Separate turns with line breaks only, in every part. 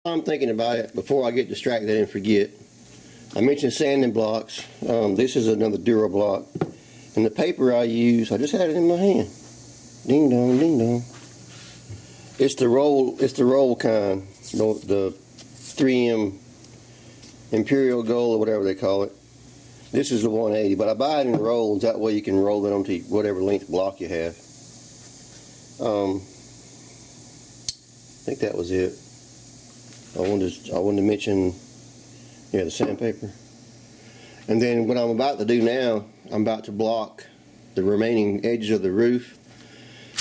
I'm thinking about it before I get distracted and forget. I mentioned sanding blocks. This is another Dura block, and the paper I use, I just had it in my hand. Ding dong, ding dong. It's the roll. It's the roll kind. The 3M Imperial Gold or whatever they call it. This is the 180, but I buy it in rolls. That way you can roll it onto whatever length block you have. I think that was it. I wanted to mention, yeah, the sandpaper. And then what I'm about to do now, I'm about to block the remaining edges of the roof.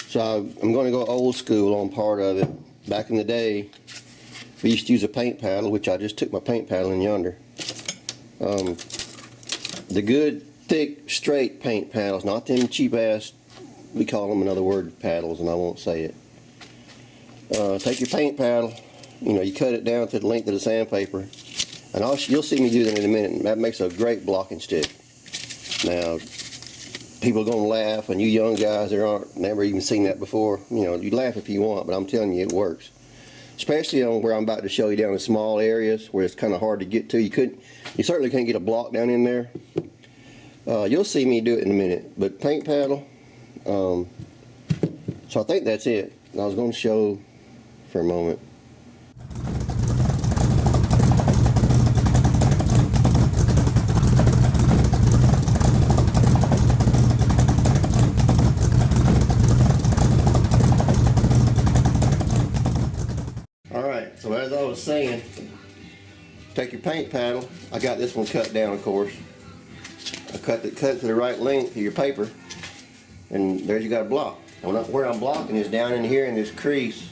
So I'm going to go old school on part of it. Back in the day, we used to use a paint paddle, which I just took my paint paddle in yonder. The good, thick, straight paint paddles, not them cheap ass, we call them another word, paddles, and I won't say it. Take your paint paddle, you cut it down to the length of the sandpaper, and you'll see me do that in a minute. That makes a great blocking stick. Now, people are going to laugh, and you young guys that aren't never even seen that before, you laugh if you want, but I'm telling you it works. Especially on where I'm about to show you down in small areas where it's kind of hard to get to. You certainly can't get a block down in there. You'll see me do it in a minute. But paint paddle. So I think that's it. I was going to show for a moment. Alright, so as I was saying, take your paint paddle. I got this one cut down, of course. I cut it to the right length of your paper, and there you got a block. And where I'm blocking is down in here in this crease,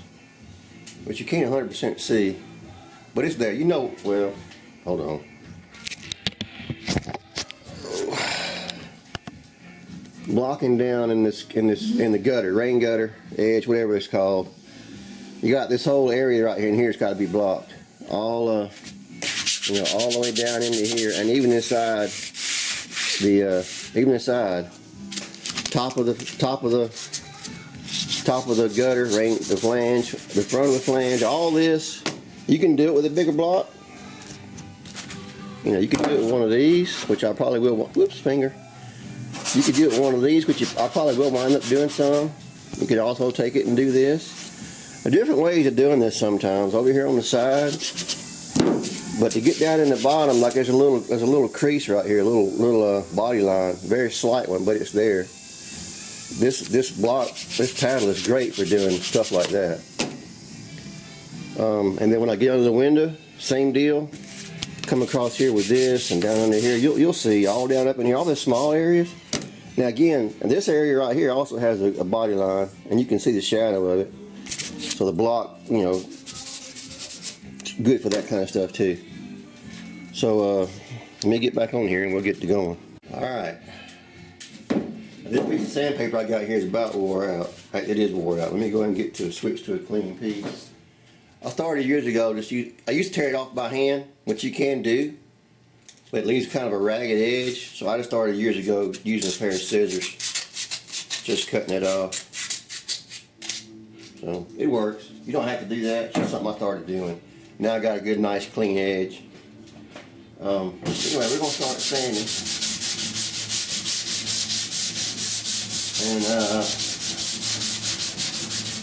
which you can't 100% see, but it's there. Well, hold on. Blocking down in the gutter, rain gutter, edge, whatever it's called. You got this whole area right here, and here's got to be blocked. All all the way down into here, and even inside top of the gutter, the flange, the front of the flange, all this. You can do it with a bigger block. You can do it with one of these, which I probably will. Whoops, finger. You could do it with one of these, which I probably will wind up doing some. You could also take it and do this. There are different ways of doing this sometimes. Over here on the side, but to get down in the bottom, like there's a little crease right here, a little body line, very slight one, but it's there. This paddle is great for doing stuff like that. And then when I get under the window, same deal. Come across here with this, and down under here, you'll see all down up in here, all the small areas. Now again, this area right here also has a body line, and you can see the shadow of it. So the block, good for that kind of stuff too. So let me get back on here and we'll get to going. Alright. This piece of sandpaper I got here is about wore out. It is wore out. Let me go ahead and switch to a clean piece. I started years ago, I used to tear it off by hand, which you can do, but it leaves kind of a ragged edge. So I just started years ago using a pair of scissors, just cutting it off. So it works. You don't have to do that. It's just something I started doing. Now I got a good, nice, clean edge. Anyway, we're gonna start sanding. And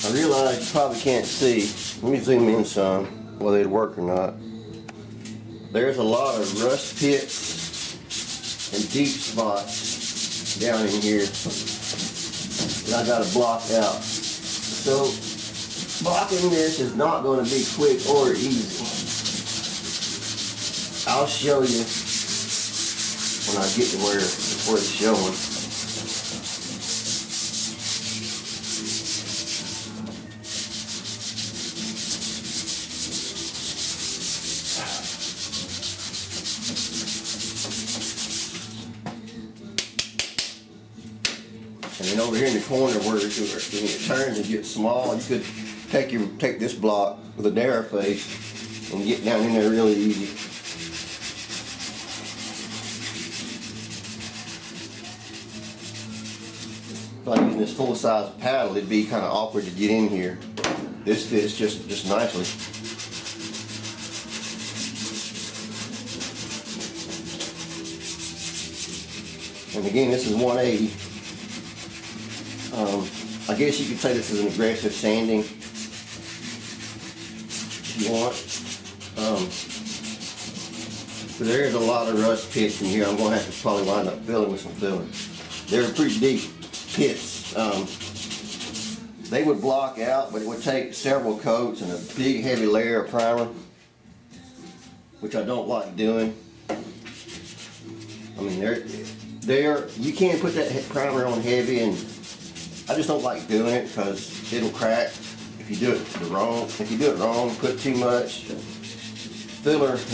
I realize you probably can't see. Let me zoom in some, whether it'd work or not. There's a lot of rust pits and deep spots down in here that I got to block out. So blocking this is not going to be quick or easy. I'll show you when I get to where it's showing. And then over here in the corner where it turns and gets small, you could take this block with a narrow face and get down in there really easy. If I'm using this full size paddle, it'd be kind of awkward to get in here. This fits just nicely. And again, this is 180. I guess you could say this is an aggressive sanding if you want. But there is a lot of rust pits in here. I'm going to have to probably wind up filling with some filler. They're pretty deep pits. They would block out, but it would take several coats and a big heavy layer of primer, which I don't like doing. I mean, you can't put that primer on heavy, and I just don't like doing it because it'll crack if you do it wrong. If you do it wrong, put too much. Filler is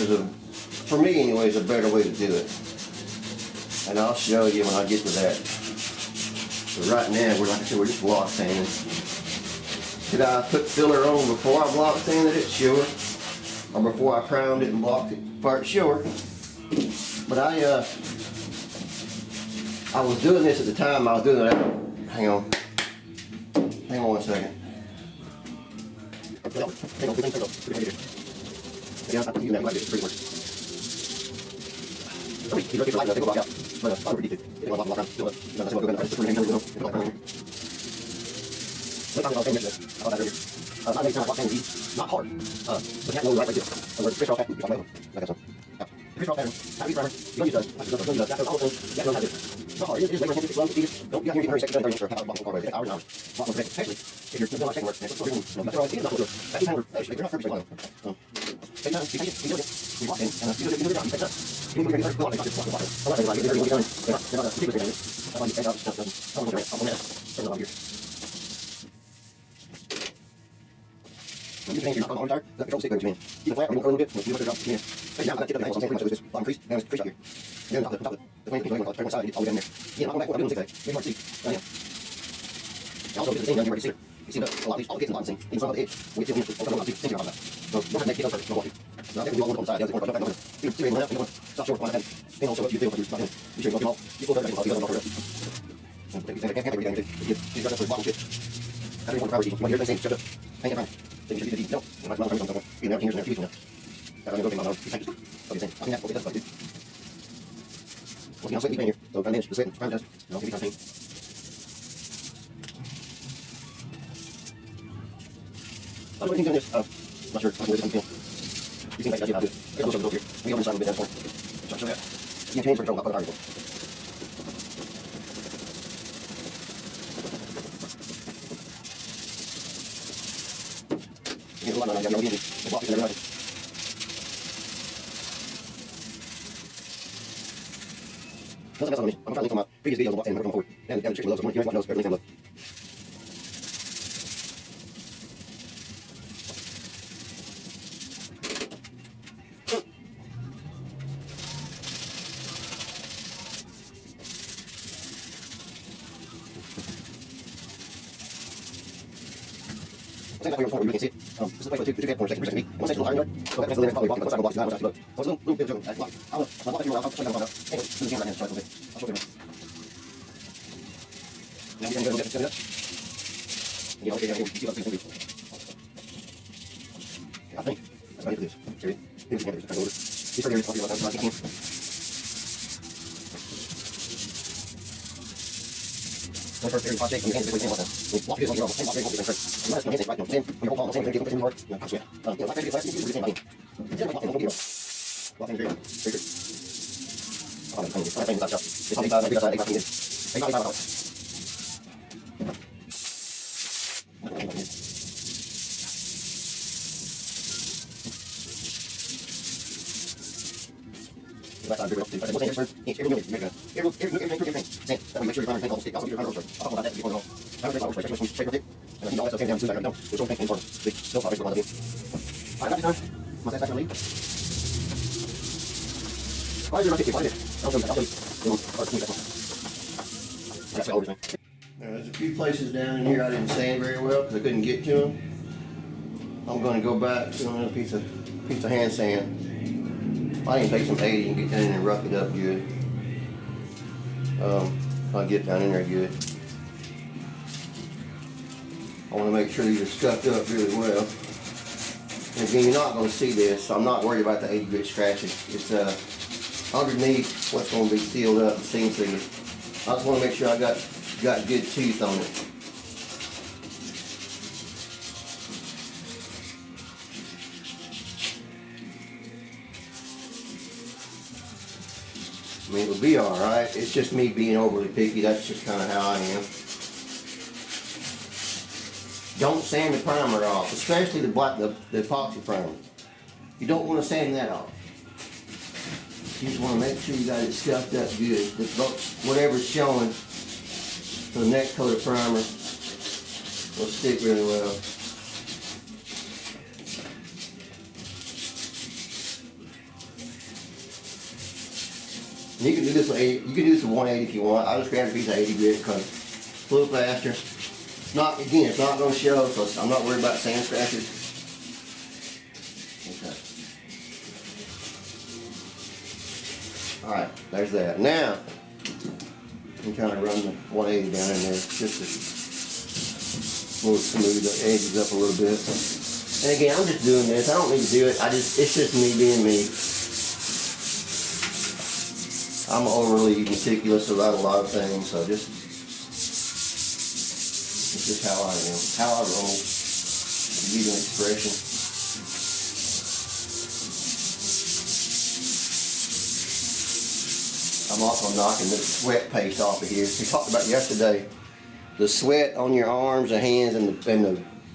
for me anyway, is a better way to do it. And I'll show you when I get to that. But right now, like I said, we're just block sanding. Did I put filler on before I block sanded it? Sure. Or before I primed it and blocked it first? Sure. But I was doing this at the time I was doing that. Hang on 1 second. Not hard. But you have to go right here. Where the fish off pattern, you got to the fish off pattern, how do you primer? You don't use those. Don't use those. That's all those. You have to know how to do it. It's not hard. It is labor intensive. It's slow. It's easy. Don't you got here getting 30 seconds, 30 minutes for how much more it takes hours and hours. Lot more protection. Actually, if you're doing like second work, that's what you're doing. That's all right. It's not good. That's kind of you're not perfect. Take time. Be patient. Be diligent. Be watching. And you do it. You take time. You need to be ready for it. Just walk. I'm not like you're going. They're not a particular thing. That's why you take out stuff. I'm going to I'm going to turn it on here. You can you're not on tire. That control stick goes in. Keep it flat or move it a little bit. You want to drop it in. But now that tip of the angle, I'm saying pretty much this bottom crease. Now it's crease out here. And then the top of the flame is going to side. It's all the way down there. Yeah, I'm going back. What I'm doing is today. Maybe hard to see. Right now. Also, it's the same down here where you see it. You see a lot of these, all the kids in the bottom thing. Even some of the edge. We get to the edge. So you don't have to make it over. Don't want to. Now, they can do all the on the side. The other part, don't have to. You want to stop short on that. Then also what you do, you sure you go all. You pull that all together. And you can't have everything. You got to put bottom shit. How do you want to power these? What you're saying, shut up. Hang it around. So you should be the no. You might as well you know, here's an execution now. That's how you go in my nose. Thank you. Okay, saying. I think that's what it does, but it. Well, I'll sit here. So, I'm managed to sit and prime test. And I'll give you something. I don't know anything on this. I'm not sure. I'm going to do something. You seem like I did not do it. Here's a little bit here. We open the side a little bit down for. So, I'll show that. You can change for control of the article. I'm trying to link on my previous videos of what's in going forward. And the description below, so if you want to watch those, everything's down below. Same like where you can see it. This is the place where two for 2 seconds. One section will iron yard. So that's the probably blocking. One side will block. The other side will block. So it's a little bit of a block. I'll block it here. I'll show you how to block it. Anyway, this is the camera right now. I'll show you now. Now we're going to go get it. You know, okay, you see what things can do. I think that's about it for this. Here it is. Here's the camera. Just over. These are areas I'll be about to block. One first area project, and you can't do anything like that. Block it is on your own. Same block, same first. You might have to get it right. Same, when you're all same, you're getting hard. You know, sweat. You know, like I said, you do the same thing. It's like blocking, don't get it. Blocking very good. Very good. I'm going to find that stuff. It's probably about 85 hours. That's not very well. But what's the answer? It's every minute. Everything. Same. That way, make sure you're finding all the stick. Also, get your final road. I'll talk about that before we go. I don't think I'll straight with it. And you all that stuff came down to that. No, there's only thing important. Still probably one of them. All right, that's time. My satisfaction leave. Why is there not 50? Why is it? I'll show you. That's all everything. There's a few places down in here I didn't sand very well because I couldn't get to them. I'm going to go back to another piece of hand sand. I can take some 80 and get down in and rough it up good. I'll get down in there good. I want to make sure these are scuffed up really well. And again, you're not going to see this, so I'm not worried about the 80 grit scratches. It's underneath what's going to be sealed up and seam sealed. I just want to make sure I got good tooth on it. I mean, it'll be alright. It's just me being overly picky. That's just kind of how I am. Don't sand the primer off, especially the epoxy primer. You don't want to sand that off. You just want to make sure you got it scuffed up good. Whatever's showing for the next coat of primer will stick really well. And you can do this with 80, you can do this with 180 if you want. I just grabbed a piece of 80 grit because it's a little faster. It's not, again, it's not going to show, so I'm not worried about sand scratches. Okay. All right, there's that. Now, you can kind of run the 180 down in there just to smooth the edges up a little bit. And again, I'm just doing this. I don't need to do it. It's just me being me. I'm overly meticulous about a lot of things, so it's just how I am, how I roll, using expression. I'm also knocking the sweat paste off of here. We talked about yesterday, the sweat on your arms and hands and the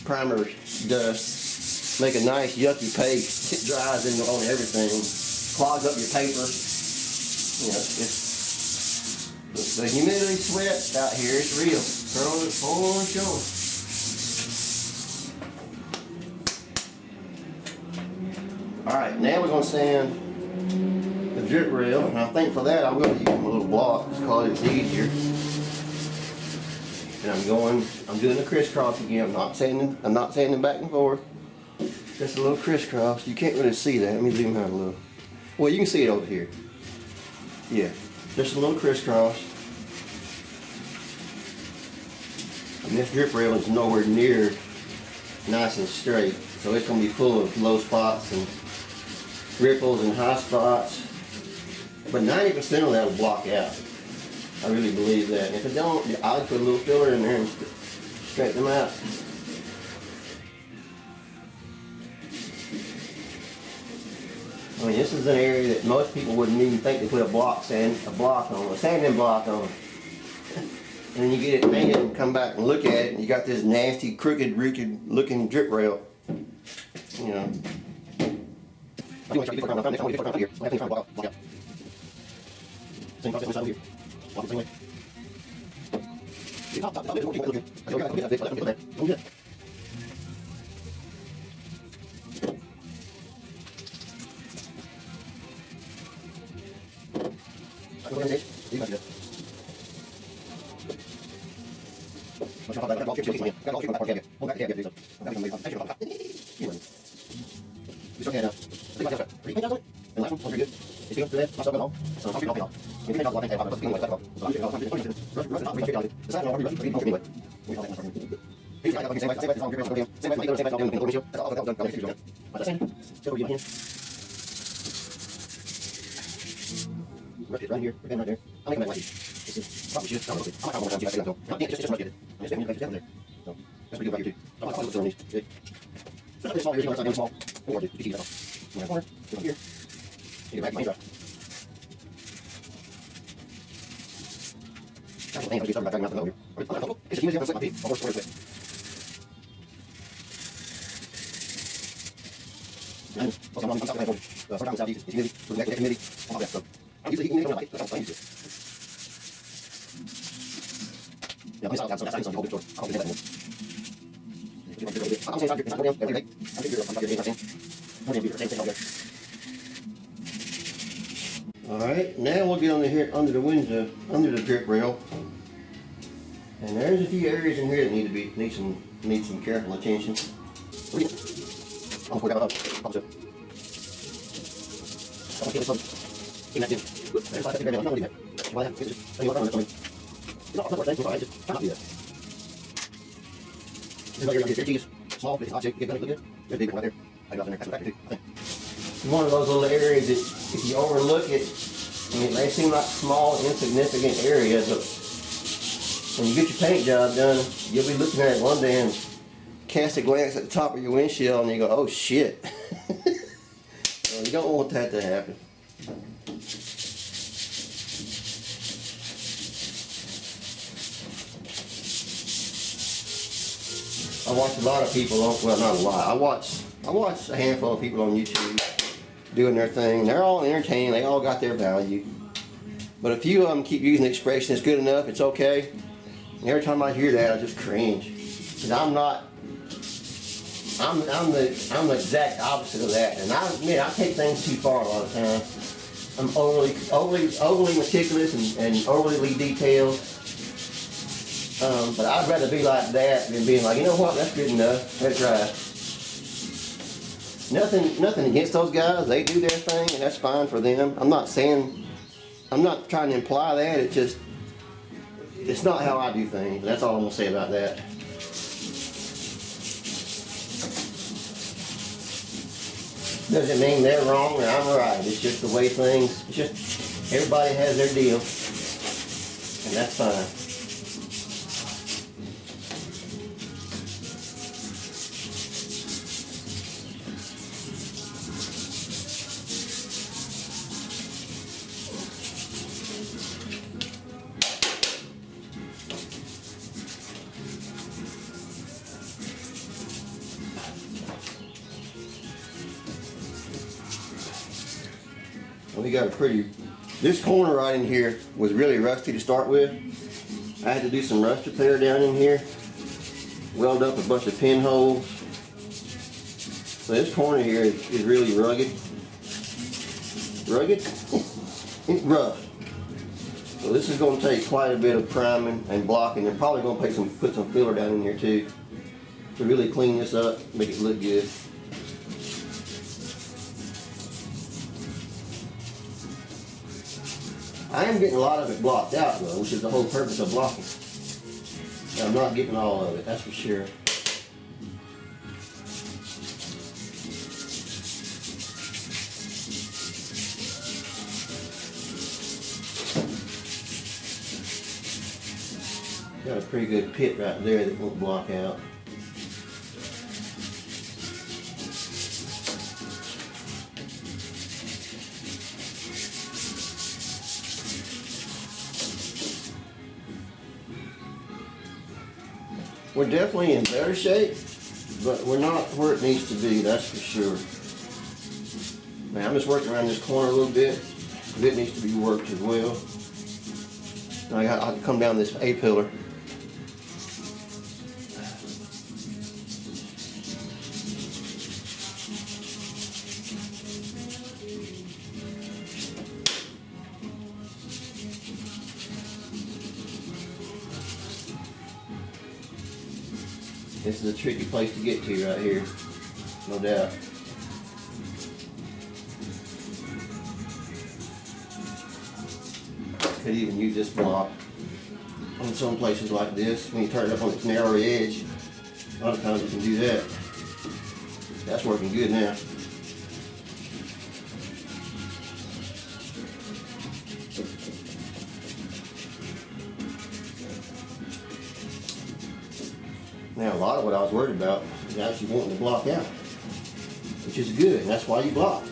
primer dust make a nice yucky paste. It dries on everything, clogs up your paper. You know, the humidity sweat out here, it's real. Full on showing. Alright, now we're going to sand the drip rail, and I think for that I'm going to use my little block because it's easier. And I'm doing the crisscross again. I'm not sanding back and forth. Just a little crisscross. You can't really see that. Let me zoom out a little. Well, you can see it over here. Yeah, just a little crisscross. And this drip rail is nowhere near nice and straight, so it's going to be full of low spots and ripples and high spots. But 90% of that will block out. I really believe that. And if it don't, I'll put a little filler in there and straighten them out. I mean, this is an area that most people wouldn't even think to put a sanding block on. And then you get it painted and come back and look at it, and you got this nasty, crooked, looking drip rail. You know. Rusty right here, right there. I'll make it like this. This is probably should. I'm not going to just rusty it. It's there. So that's pretty good right here too. I'm not going to these. Good. So that's small here. It's not small. Or you can see that. Corner. Go here. Get back my drop. That's the thing. I was talking about dragging out the over here. It's just easy to set my feet. I'll force it. And also I'm stopping that. Start down southeast. It's humidity. So the humidity. All that stuff. I'm usually eating it like that's how I use it. Yeah, I'm outside, so that's the whole big story. I'll do that more. I'm saying it's not going down every day. I'm going to do Alright, now we'll get under here under the drip rail. And there's a few areas in here that need some careful attention. One of those little areas that if you overlook it, I mean, they seem like small, insignificant areas, but when you get your paint job done, you'll be looking at it one day and cast a glance at the top of your windshield and you go, oh shit. Well, you don't want that to happen. I watch a lot of people on, well, not a lot, I watch a handful of people on YouTube doing their thing. They're all entertaining, they all got their value. But a few of them keep using the expression, it's good enough, it's okay. And every time I hear that, I just cringe. Because I'm the exact opposite of that. And I admit, I take things too far a lot of times. I'm overly meticulous and overly detailed. But I'd rather be like that than being like, you know what, that's good enough, let it dry. Nothing against those guys, they do their thing and that's fine for them. I'm not trying to imply that, it's not how I do things. That's all I'm gonna say about that. Doesn't mean they're wrong or I'm right, it's just the way things, it's just, everybody has their deal, and that's fine. We got a pretty, this corner right in here was really rusty to start with. I had to do some rust repair down in here, weld up a bunch of pinholes. So this corner here is really rugged. Rugged? It's rough. So this is going to take quite a bit of priming and blocking. They're probably going to put some filler down in here too to really clean this up, make it look good. I am getting a lot of it blocked out though, which is the whole purpose of blocking. Now, I'm not getting all of it, that's for sure. Got a pretty good pit right there that won't block out. We're definitely in better shape, but we're not where it needs to be, that's for sure. Now I'm just working around this corner a little bit. It needs to be worked as well. Now I can come down this A-pillar. This is a tricky place to get to right here, no doubt. Could even use this block on some places like this. When you turn it up on its narrow edge, a lot of times you can do that. That's working good now. Now a lot of what I was worried about is actually wanting to block out, which is good, and that's why you block.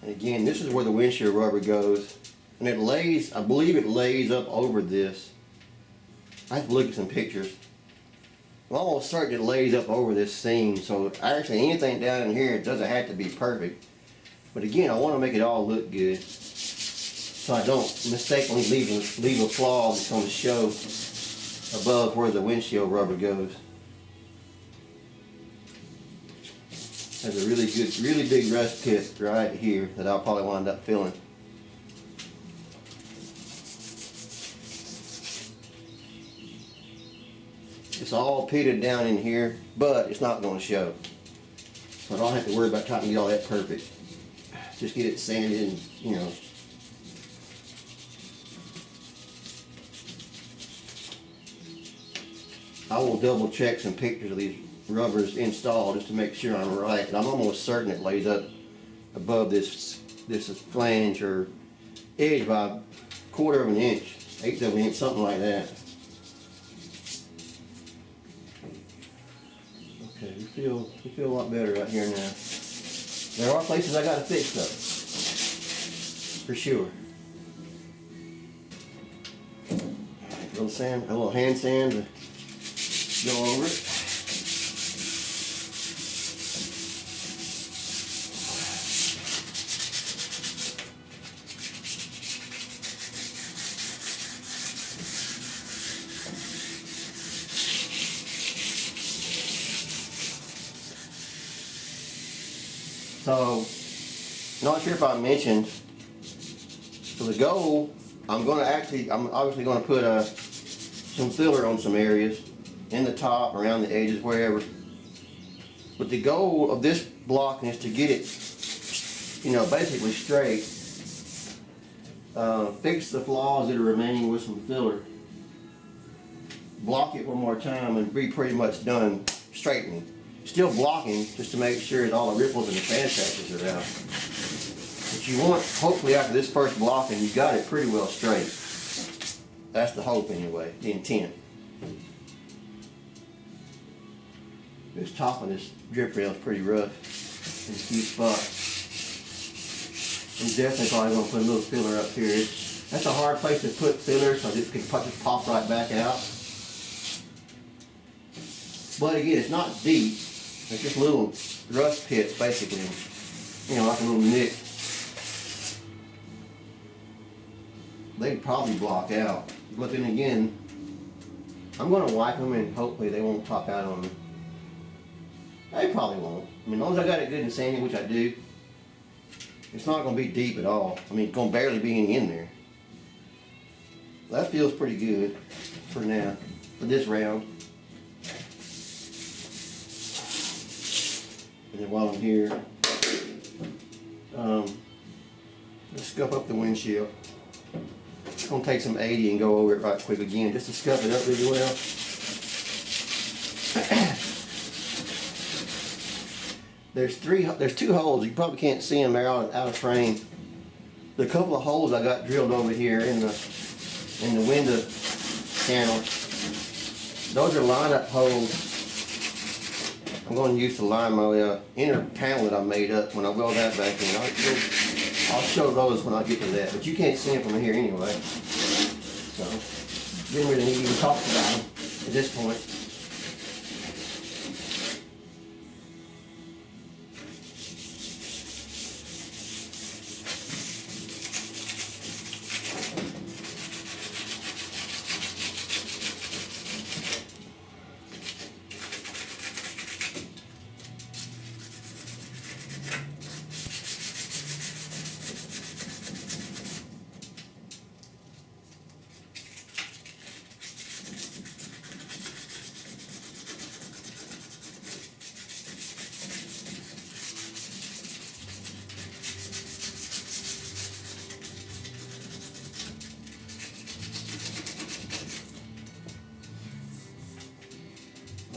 And again, this is where the windshield rubber goes. And it lays, I believe it lays up over this. I have to look at some pictures. I'm almost certain it lays up over this seam. So actually anything down in here doesn't have to be perfect. But again, I want to make it all look good. So I don't mistakenly leave a flaw that's going to show above where the windshield rubber goes. has a really big rust pit right here that I'll probably wind up filling. It's all pitted down in here, but it's not going to show. So I don't have to worry about trying to get all that perfect. Just get it sanded and, you know. I will double check some pictures of these rubbers installed just to make sure I'm right. And I'm almost certain it lays up above this flange or edge by a quarter of an inch, eighth of an inch, something like that. Okay, we feel a lot better right here now. There are places I gotta fix though, for sure. A little hand sand to go over it. So, not sure if I mentioned, for the goal, I'm obviously going to put some filler on some areas, in the top, around the edges, wherever. But the goal of this blocking is to get it, you know, basically straight. Fix the flaws that are remaining with some filler. Block it one more time and be pretty much done straightening. Still blocking just to make sure that all the ripples and the fan patches are out. But you want, hopefully after this first blocking, you got it pretty well straight. That's the hope anyway, the intent. This top of this drip rail is pretty rough in a few spots. I'm definitely probably going to put a little filler up here. That's a hard place to put filler so it can just pop right back out. But again, it's not deep. It's just little rust pits basically, you know, like a little nick. They'd probably block out. But then again, I'm going to wipe them and hopefully they won't pop out on me. They probably won't. I mean, as long as I got it good and sandy, which I do, it's not going to be deep at all. I mean, it's going to barely be any in there. That feels pretty good for now, for this round. And then while I'm here, let's scuff up the windshield. It's going to take some 80 and go over it right quick again, just to scuff it up really well. There's two holes. You probably can't see them. They're out of frame. The couple of holes I got drilled over here in the window panel. Those are line-up holes. I'm going to use to line my inner panel that I made up when I weld that back in. I'll show those when I get to that, but you can't see them from here anyway. So, didn't really need to even talk about them at this point.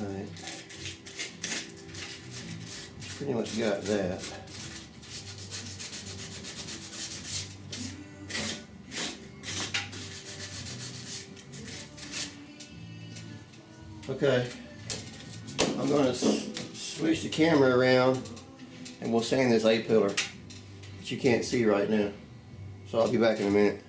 Alright, pretty much got that. Okay, I'm going to switch the camera around and we'll sand this A-pillar that you can't see right now. So I'll be back in a minute.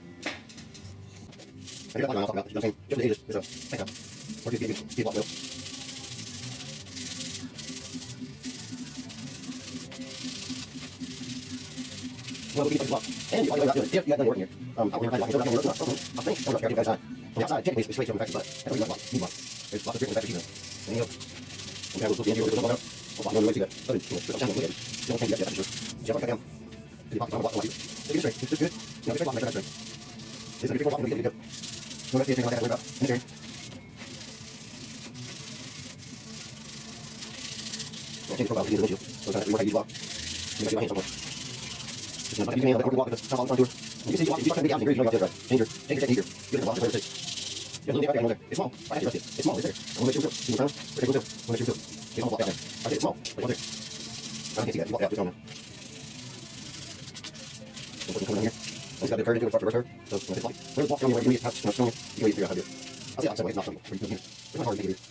Well, we can plug and you got if you got done working here. I think from the outside, technically it's straight from the factory, but that's what you got. There's lots of different factories, and you know, we have a little bit here, Change the profile to the windshield. So kind of work block. You got your hand somewhere. Just use your hand over the block with the top on the door. You can see you can be out in the you know you got right. Change your technique here. Get the block where it is. You have a little bit right there. It's small. I have to trust it. It's small. It's there. I want to make sure it's down. Take a look. I want to make sure it's get on the block out there. I think it's small. Like right there. I can't see that. You walk out just on there. So put it coming down here. Once you got the curve into it, start to reverse her. So when it's like, when it's block down here, you have to strong. You can figure out how to do it. I'll see how it's not something. Where you put it here. It's not hard to make it here.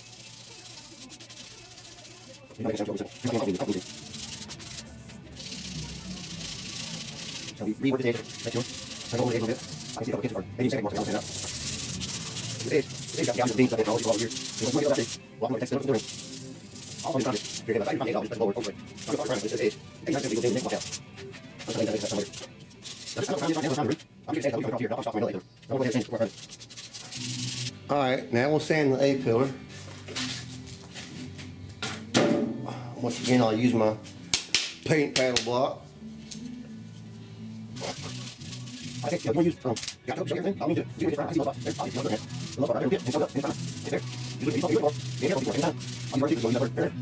You might get some trouble. You might get a couple of things. So we rework this edge, make sure. I go over the edge a little bit. I can see a couple of inches or maybe second more, so I'll stand up. The edge got the outside beams, so I can always go over here. So once you get up there, walk over the text, notice the ring. I'll hold it down here. You're going to back your just lower, over it. I'm going to around this edge. And you're going to be able to walk out. I'm going to leave that somewhere. Now just I'm going to I'm just going to stand here. I'll stop my later. I'm going to go ahead and change before I run it. Alright, now we'll sand the A-pillar. Once again, I'll use my paint paddle block. I think you want to use got to show everything. I'll need to do it around. I see those there. I'll use the hand. The love right there. And so up. And it's there. You do it before. Be careful before anytime. I'll use it so you never there.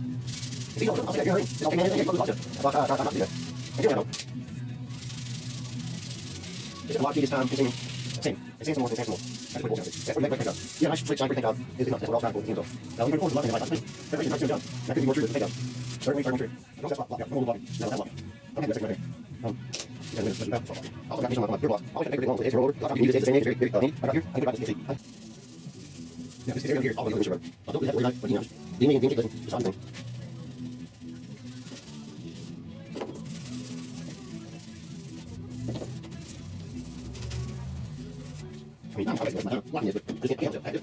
If you don't, I'll say that you're hurting. I'll take anything. I'll do it. I'll not do that. And you're right. It's a lot easier time consuming. Same. It's some more. It's some more. That's what we're That's what we make right now. Yeah, nice straight shine for job. That's what we're all trying for. Now we're going to love like that. Everything's nice job. That could be more true than the job. Certainly, certainly true. Don't just block out. Don't block. No, that block. Okay, that's right there. Yeah, that's right. I'll got this on my block. I'll take it along with the edge roller. I'll use the edge very, very, very, I got here. I got this. Yeah, this area here. I'll go with I'll do that where you like, but you know, give me listen. It's on thing. I mean, I'm blocking this, but I just can't help it.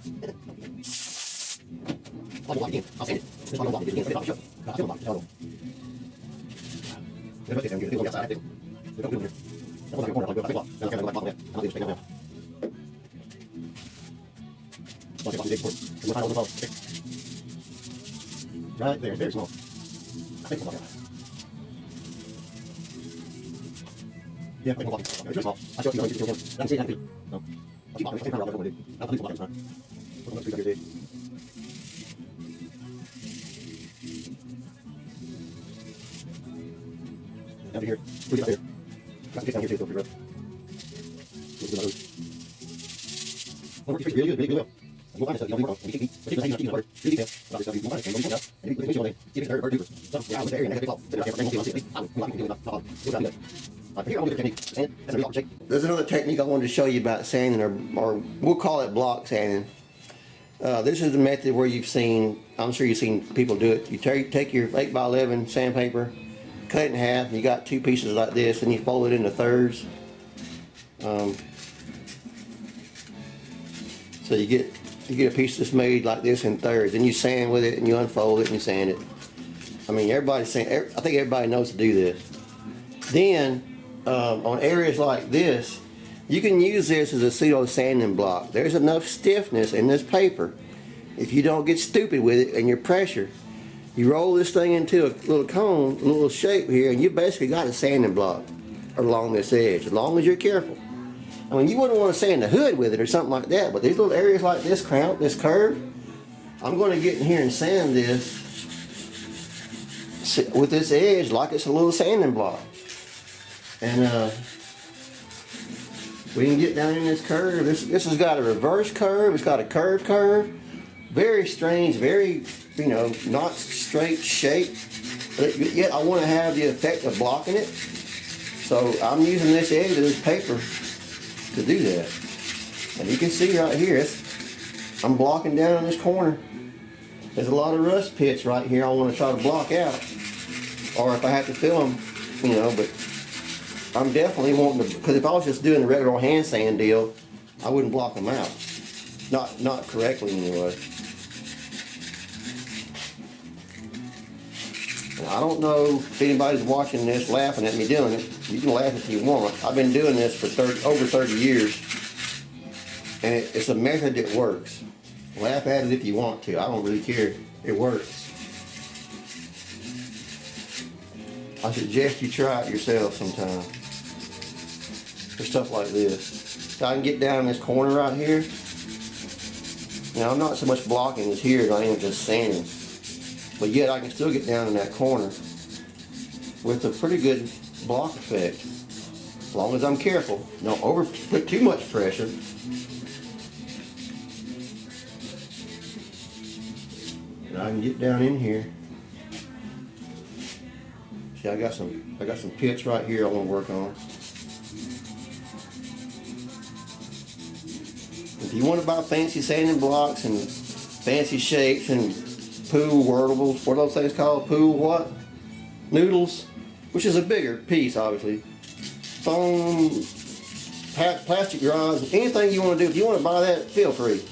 I'll block again. I'll send it. This one I'll block it again. I'll show. I'll still block it. I'll there's nothing here. People outside. They don't do it here. I'll block your corner. I'll go back block. Then I'll kind of block that. I'll do this thing now. Block it off the big board. And we'll find all the balls. Right there. Very small. I think we'll block it. Yeah, I think we'll block it. It's very small. I'll show you how to do it. I can see it. I can feel it. No. I'll keep blocking it. I'll take my rod. I'll do it. I'll block it. Put them up here. Down here. Put it up here. Got to get down here too, so pretty rough. Well, we're really good, really well. You'll find this stuff, you don't work on. We keep hanging on to butter. Really detail about this stuff. You find it, and you out. And we show them. See if it's hurt or duper. So, yeah, I was there, and I had to call. Sit out here, bring one thing, I'll not do it. We'll do it. Here, I'll do the technique. Sand. That's a real shake. There's another technique I wanted to show you about sanding, or we'll call it block sanding. This is the method where you've seen, I'm sure you've seen people do it. You take your 8x11 sandpaper, cut it in half, and you got two pieces like this, and you fold it into thirds. So you get a piece that's made like this in thirds, and you sand with it, and you unfold it, and you sand it. I mean, I think everybody knows to do this. Then, on areas like this, you can use this as a pseudo sanding block. There's enough stiffness in this paper. If you don't get stupid with it and your pressure, you roll this thing into a little cone, a little shape here, and you basically got a sanding block along this edge, as long as you're careful. I mean, you wouldn't want to sand the hood with it or something like that, but these little areas like this curve, I'm going to get in here and sand this with this edge like it's a little sanding block. And we can get down in this curve. This has got a reverse curve. It's got a curved curve. Very strange, very, not straight shape. But yet I want to have the effect of blocking it. So I'm using this edge of this paper to do that. And you can see right here, I'm blocking down in this corner. There's a lot of rust pits right here I want to try to block out. Or if I have to fill them, but I'm definitely wanting to, because if I was just doing the regular old hand sand deal, I wouldn't block them out. Not correctly anyway. And I don't know if anybody's watching this laughing at me doing it. You can laugh if you want. I've been doing this for over 30 years. And it's a method that works. Laugh at it if you want to. I don't really care. It works. I suggest you try it yourself sometime for stuff like this. So I can get down in this corner right here. Now I'm not so much blocking as here as I am just sanding, but yet I can still get down in that corner with a pretty good block effect, as long as I'm careful. Don't put too much pressure. And I can get down in here. See, I got some pits right here I want to work on. If you want to buy fancy sanding blocks and fancy shapes and pool whirlables, what are those things called? Pool what? Noodles, which is a bigger piece, obviously. Foam, plastic rods, anything you want to do. If you want to buy that, feel free.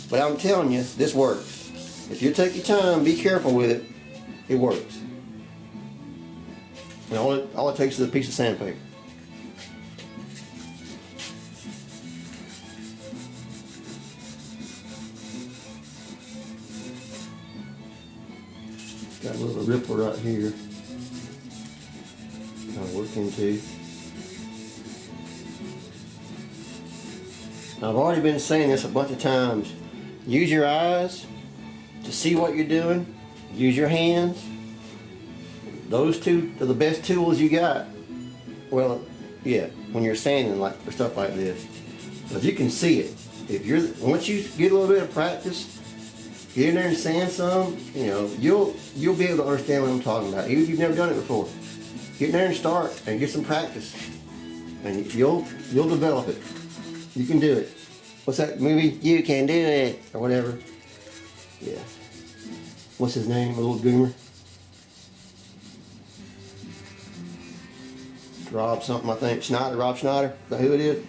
But I'm telling you, this works. If you take your time, be careful with it, it works. And all it takes is a piece of sandpaper. Got a little ripple right here. I'll work into. I've already been saying this a bunch of times. Use your eyes to see what you're doing. Use your hands. Those two are the best tools you got. Well, yeah, when you're sanding like for stuff like this. But if you can see it, once you get a little bit of practice, get in there and sand some, you'll be able to understand what I'm talking about. Even if you've never done it before. Get in there and start and get some practice. And you'll develop it. You can do it. What's that movie? You can do it, or whatever. Yeah. What's his name? A little goomer. Rob something, I think. Schneider, Rob Schneider. Is that who it is?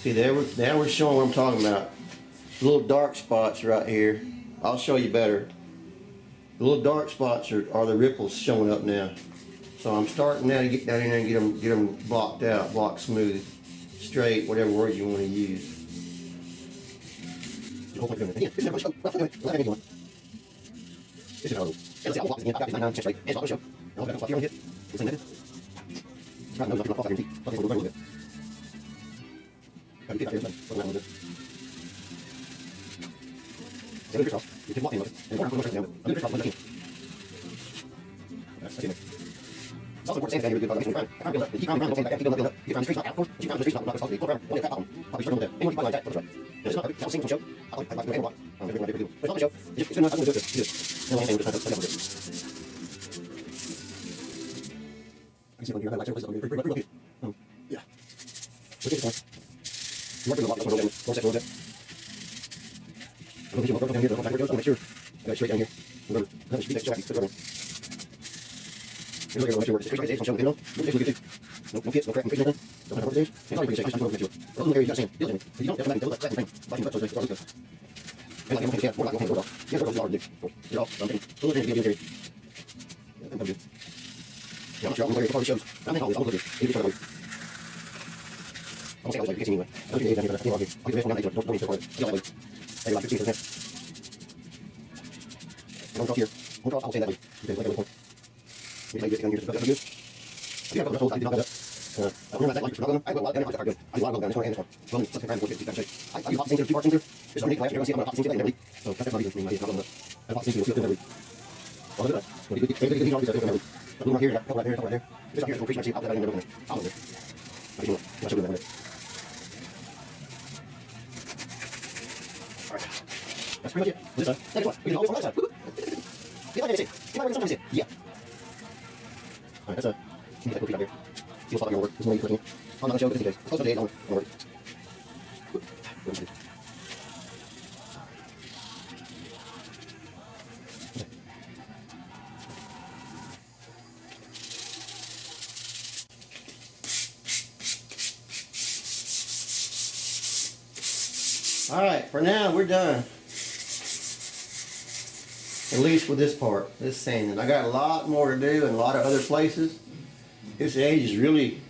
See, now we're showing what I'm talking about. Little dark spots right here. I'll show you better. The little dark spots are the ripples showing up now. So I'm starting now to get down in there and get them blocked out, block smooth, straight, whatever word you want to use. It's also important to sand down here good. I can't keep around the sand back, keep building up. Get around the streets, out, of course. Keep around the streets, out, of course. Go around, let it cut probably struggle with that. Anyone like that, that's right. It's not perfect. That was same show. I like the block. I'm very good. But it's not the show. It's good enough. I'm going to do it. Good. No one thing. Just like I can see it on here. I like it. Pretty good. Yeah. Look at this one. You might bring the block. One second, one second. I'm going to get down here. I'll make sure. Got it straight down here. Remember, that should be next to that. Here's like a work. Straight days. I'll show you. No kids, no crack, no fish, nothing. Don't have days. And probably pretty safe. I'm going to make sure. Those little areas you got sand. Build in. If you don't, that's not that thing. Like you touch those days. And like you can't. More like you can't go off. Yeah, those are dig. You're off. I'm getting. Those things get in. Yeah, I'm good. Yeah, I'm not sure. I'm going to shows. I'm going to all this. I'm going to I'm going to say I was like, you can see me anyway. I'll do the down here. I'll get the best one down there. Don't need to record it. Yeah, like, maybe like 15%. And I'll cross here. I'll say that way. You can like point. You can get down here. That's good. Yeah, I did not that. I remember that like you're struggling. I go well down. I got good. I do a lot of go down this one and this one. Well, let's try and work it. Keep that shape. I use hot sinker, 2 part sinker. This one last year. I see I'm hot sinker every week. So that's not even for me. It's not enough. I hot sinker. You'll see it every week. Well, look at that. Well, you can get all these every week. But right here, right there, right there. This up here is increasing. I see. I'll put that in there. I'll do it. I should do that. All right. That's pretty much it. This side. Next one. We can always on the other side. Get like I say. Get like sometimes it. Yeah. All right. That's a feet out there. You'll stop your work. This is what you're I'm not going to show this in case. It's close to the 8 on work. All right, for now we're done. At least with this part, this sanding. I got a lot more to do in a lot of other places. This edge is really,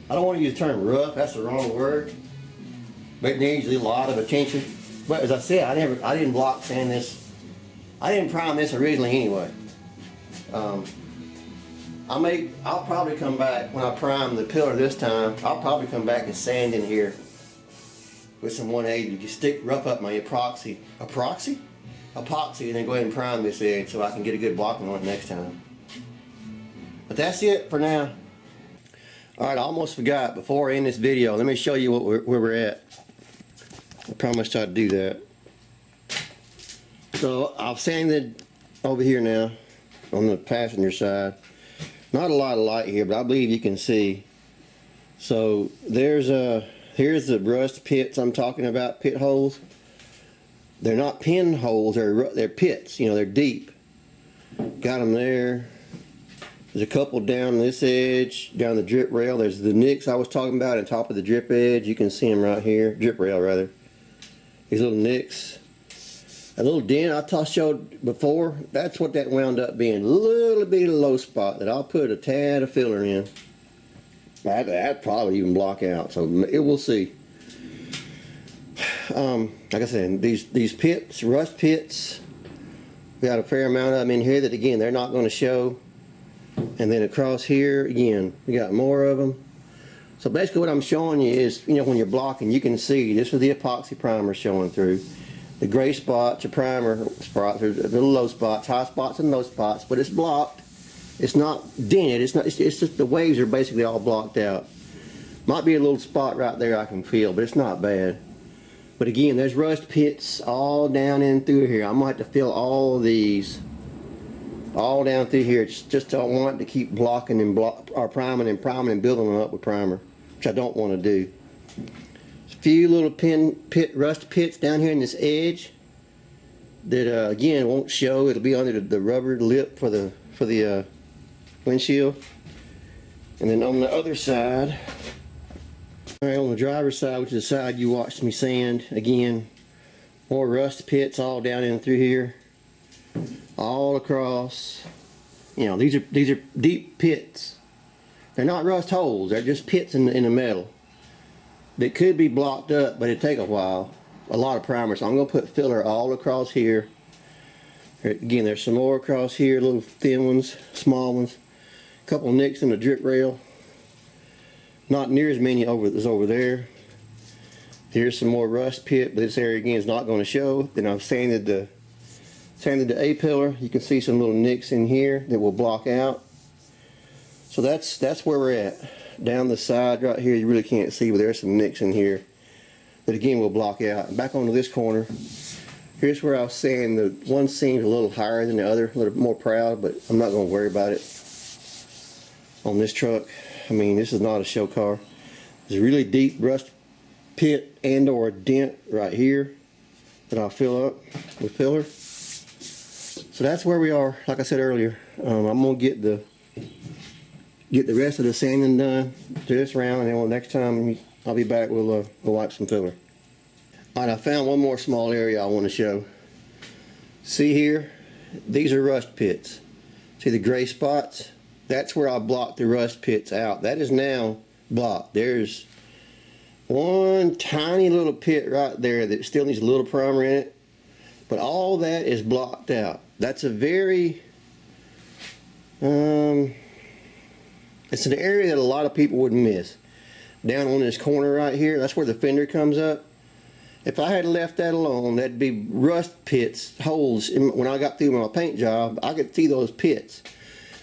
I don't want to use the term rough, that's the wrong word. But it needs a lot of attention. But as I said, I didn't block sand this I didn't prime this originally anyway. I'll probably come back when I prime the pillar this time. I'll probably come back and sand in here with some 180. You stick rough up my epoxy, and then go ahead and prime this edge so I can get a good blocking on it next time. But that's it for now. All right, I almost forgot before I end this video. Let me show you where we're at. I promised I'd do that. So I've sanded over here now on the passenger side. Not a lot of light here, but I believe you can see. So here's the rust pits I'm talking about, pit holes. They're not pinholes, they're pits, you know, they're deep. Got them there. There's a couple down this edge, down the drip rail. There's the nicks I was talking about on top of the drip edge. You can see them right here, drip rail rather. These little nicks. A little dent I showed before, that's what that wound up being. A little bitty low spot that I'll put a tad of filler in. That'd probably even block out, so we'll see. Like I said, these pits, rust pits, we got a fair amount of them in here that, again, they're not going to show. And then across here, again, we got more of them. So basically what I'm showing you is, you know, when you're blocking, you can see this is the epoxy primer showing through. The gray spots are primer spots, there's little low spots, high spots and low spots, but it's blocked. It's not dented, it's just the waves are basically all blocked out. Might be a little spot right there I can feel, but it's not bad. But again, there's rust pits all down in through here. I'm gonna have to fill all these all down through here. It's just I want to keep blocking and priming and building them up with primer, which I don't want to do. A few little rust pits down here in this edge that again won't show. It'll be under the rubber lip for the windshield. And then on the other side, all right, on the driver's side, which is the side you watched me sand, again, more rust pits all down in through here, all across. You know, these are deep pits. They're not rust holes. They're just pits in the metal that could be blocked up, but it'd take a while. A lot of primer. So I'm going to put filler all across here. Again, there's some more across here, little thin ones, small ones. A couple nicks in the drip rail. Not near as many as over there. Here's some more rust pit, but this area again is not going to show. Then I've sanded the A-pillar. You can see some little nicks in here that will block out. So that's where we're at. Down the side right here, you really can't see, but there's some nicks in here that again will block out. Back onto this corner. Here's where I was saying the one seam's a little higher than the other, a little more proud, but I'm not going to worry about it on this truck. I mean, this is not a show car. There's a really deep rust pit and or dent right here that I'll fill up with filler. So that's where we are. Like I said earlier, I'm gonna get the rest of the sanding done to this round, and then next time I'll be back. We'll wipe some filler. All right, I found one more small area I want to show. See here, these are rust pits. See the gray spots? That's where I blocked the rust pits out. That is now blocked. There's one tiny little pit right there that still needs a little primer in it, but all that is blocked out. That's a very it's an area that a lot of people would miss. Down on this corner right here, that's where the fender comes up. If I had left that alone, that'd be rust pits, holes. When I got through my paint job, I could see those pits.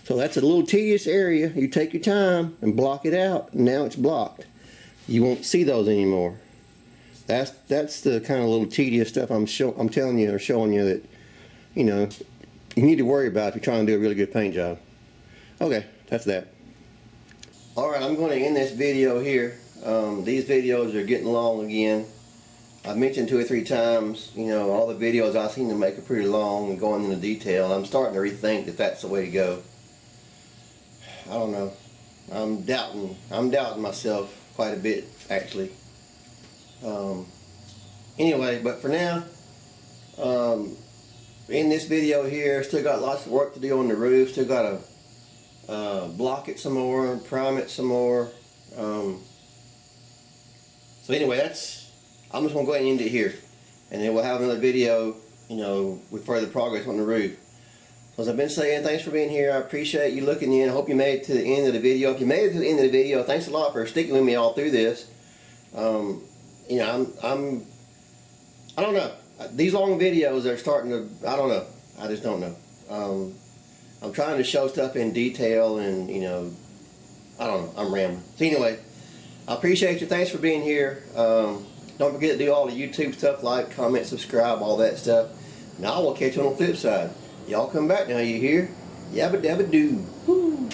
So that's a little tedious area. You take your time and block it out. Now it's blocked. You won't see those anymore. That's the kind of little tedious stuff I'm telling you or showing you that, you know, you need to worry about if you're trying to do a really good paint job. Okay, that's that. Alright, I'm going to end this video here. These videos are getting long again. I've mentioned 2 or 3 times, you know, all the videos I seem to make are pretty long and going into detail. I'm starting to rethink that that's the way to go. I don't know. I'm doubting myself quite a bit, actually. Anyway, but for now, in this video here, still got lots of work to do on the roof. Still got to block it some more, prime it some more. So anyway, I'm just gonna go ahead and end it here, and then we'll have another video, you know, with further progress on the roof. As I've been saying, thanks for being here. I appreciate you looking in. I hope you made it to the end of the video. If you made it to the end of the video, thanks a lot for sticking with me all through this. You know, I don't know. These long videos are starting to, I don't know. I just don't know. I'm trying to show stuff in detail and, you know, I don't know. I'm rambling. So anyway, I appreciate you. Thanks for being here. Don't forget to do all the YouTube stuff, like, comment, subscribe, all that stuff. And I will catch you on the flip side. Y'all come back now, you hear? Yabba dabba doo. Woo.